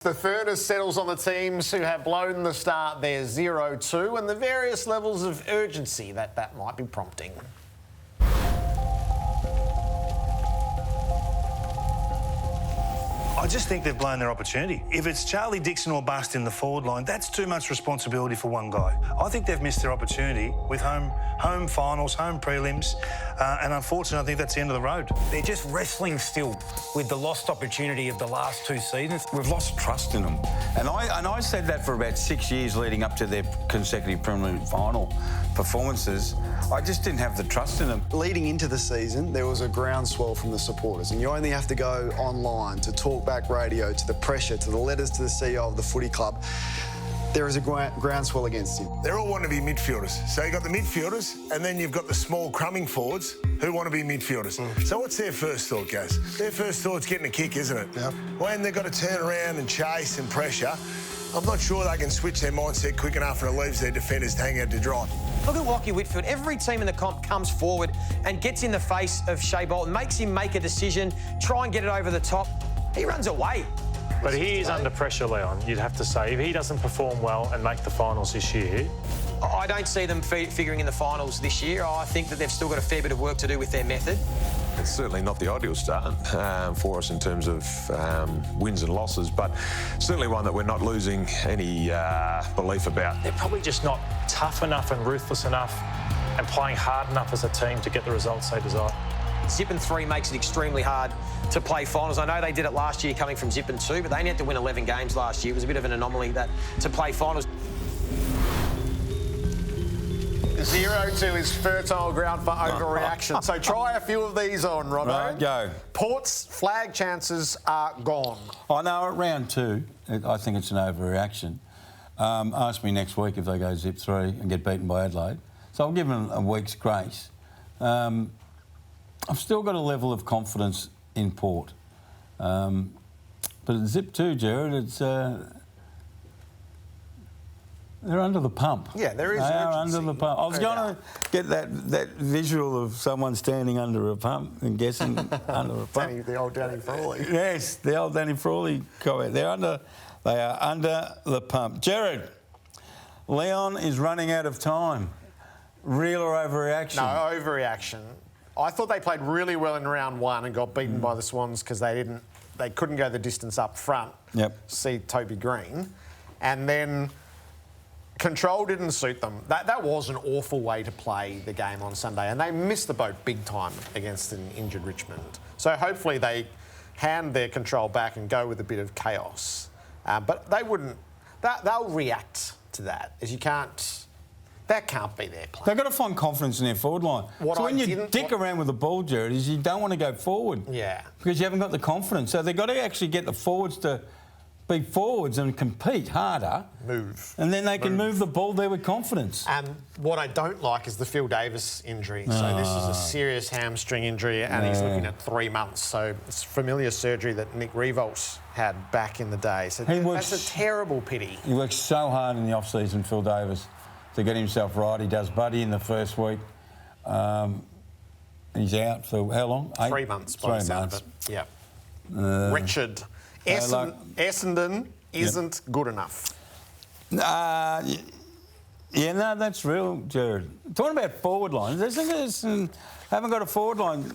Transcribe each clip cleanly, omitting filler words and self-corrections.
The furnace settles on the teams who have blown the start their 0-2 and the various levels of urgency that might be prompting. I just think they've blown their opportunity. If it's Charlie Dixon or bust in the forward line, that's too much responsibility for one guy. I think they've missed their opportunity with home finals, home prelims, and unfortunately, I think that's the end of the road. They're just wrestling still with the lost opportunity of the last two seasons. We've lost trust in them. And I said that for about 6 years leading up to their consecutive preliminary final performances. I just didn't have the trust in them. Leading into the season, there was a groundswell from the supporters, and you only have to go online to talkback radio, to the pressure, to the letters to the CEO of the footy club. There is a groundswell against him. They all want to be midfielders. So you've got the midfielders, and then you've got the small crumbing forwards who want to be midfielders. So what's their first thought, Gaz? Their first thought's getting a kick, isn't it? Yep. When they've got to turn around and chase and pressure, I'm not sure they can switch their mindset quick enough and it leaves their defenders to hang out to dry. Look at Lachie Whitfield. Every team in the comp comes forward and gets in the face of Shea Bolton, makes him make a decision, try and get it over the top. He runs away. But he is under pressure, Leon, you'd have to say. If he doesn't perform well and make the finals this year... I don't see them figuring in the finals this year. I think that they've still got a fair bit of work to do with their method. It's certainly not the ideal start for us in terms of wins and losses, but certainly one that we're not losing any belief about. They're probably just not tough enough and ruthless enough and playing hard enough as a team to get the results they desire. Zip and 3 makes it extremely hard to play finals. I know they did it last year coming from Zip and 2, but they had to win 11 games last year. It was a bit of an anomaly that to play finals. 0-2 is fertile ground for overreaction. So try a few of these on, Robbo. Right, go. Port's flag chances are gone. I know at round 2, I think it's an overreaction. Ask me next week if they go zip 3 and get beaten by Adelaide. So I'll give them a week's grace. I've still got a level of confidence in Port. But at zip 2, Gerard, it's... They're under the pump. Yeah, there is They urgency. are under the pump. I was going to get that visual of someone standing under a pump and guessing under a pump. The old Danny Frawley. Yes, the old Danny Frawley comment. They are under the pump. Gerard, Leon is running out of time. Real or overreaction? No, overreaction. I thought they played really well in round 1 and got beaten by the Swans because they couldn't go the distance up front. Yep. See Toby Green. And then... Control didn't suit them. That was an awful way to play the game on Sunday, and they missed the boat big time against an injured Richmond. So hopefully they hand their control back and go with a bit of chaos. But they wouldn't. They'll react to that, as you can't. That can't be their play. They've got to find confidence in their forward line. So when you dick around with the ball, Gerard, is you don't want to go forward. Yeah. Because you haven't got the confidence. So they've got to actually get the forwards to be forwards and compete harder. Move. And then they can move the ball there with confidence. And what I don't like is the Phil Davis injury. So this is a serious hamstring injury and he's looking at 3 months. So it's familiar surgery that Nick Revolt had back in the day. So that's a terrible pity. He works so hard in the off-season, Phil Davis, to get himself right. He does Buddy in the first week. He's out for how long? 3 months by the sound of it. Yeah. Richard. Essendon isn't good enough. Yeah, no, that's real, Gerard. Talking about forward lines, they haven't got a forward line.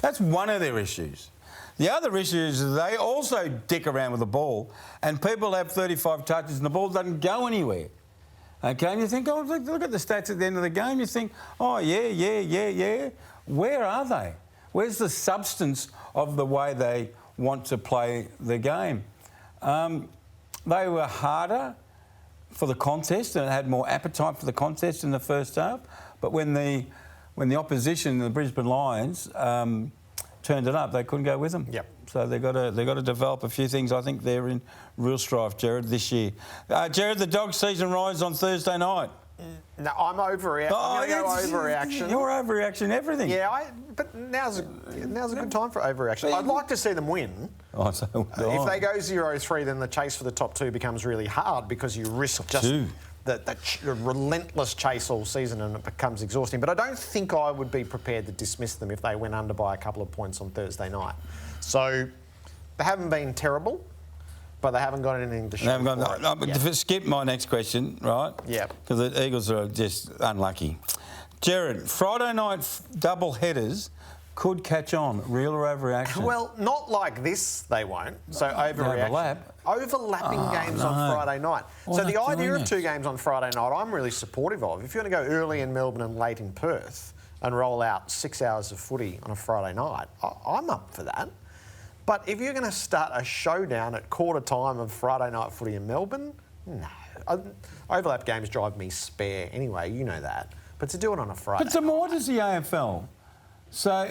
That's one of their issues. The other issue is they also dick around with the ball and people have 35 touches and the ball doesn't go anywhere. OK, and you think, oh, look at the stats at the end of the game. You think, oh, yeah. Where are they? Where's the substance of the way they want to play the game? They were harder for the contest and had more appetite for the contest in the first half. But when the opposition, the Brisbane Lions, turned it up, they couldn't go with them. Yep. So they've got to develop a few things. I think they're in real strife, Gerard, this year. Gerard, the dog season rides on Thursday night. No, I'm overreacting. I'm going to go overreaction. You're overreaction everything. Yeah, but now's a good time for overreaction. I'd like to see them win. Oh, so if they go 0-3, then the chase for the top 2 becomes really hard because you risk just the relentless chase all season and it becomes exhausting. But I don't think I would be prepared to dismiss them if they went under by a couple of points on Thursday night. So they haven't been terrible. but they haven't got anything to show. They haven't got, for it no, but yet. skip my next question, right? Yep. Because the Eagles are just unlucky. Jared, Friday night double headers could catch on. Real or overreaction? Well, not like this, they won't. So overreaction. Overlapping games on Friday night. Why So not the idea doing of it? 2 games on Friday night, I'm really supportive of. If you want to go early in Melbourne and late in Perth and roll out 6 hours of footy on a Friday night, I'm up for that. But if you're going to start a showdown at quarter time of Friday night footy in Melbourne, no. Overlap games drive me spare anyway, you know that. But to do it on a Friday But so why does the AFL? So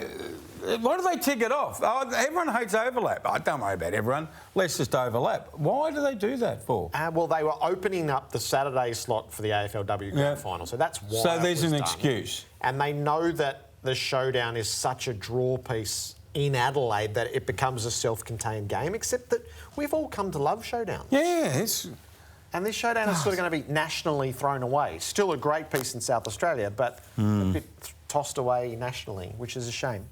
why do they tick it off? Oh, everyone hates overlap. Oh, don't worry about everyone. Let's just overlap. Why do they do that for? Well, they were opening up the Saturday slot for the AFLW Grand Final, so that's why. So there's it was an done. excuse. And they know that the showdown is such a draw piece in Adelaide that it becomes a self-contained game, except that we've all come to love showdowns. Yeah, it's... And this showdown is sort of going to be nationally thrown away. Still a great piece in South Australia, but a bit tossed away nationally, which is a shame.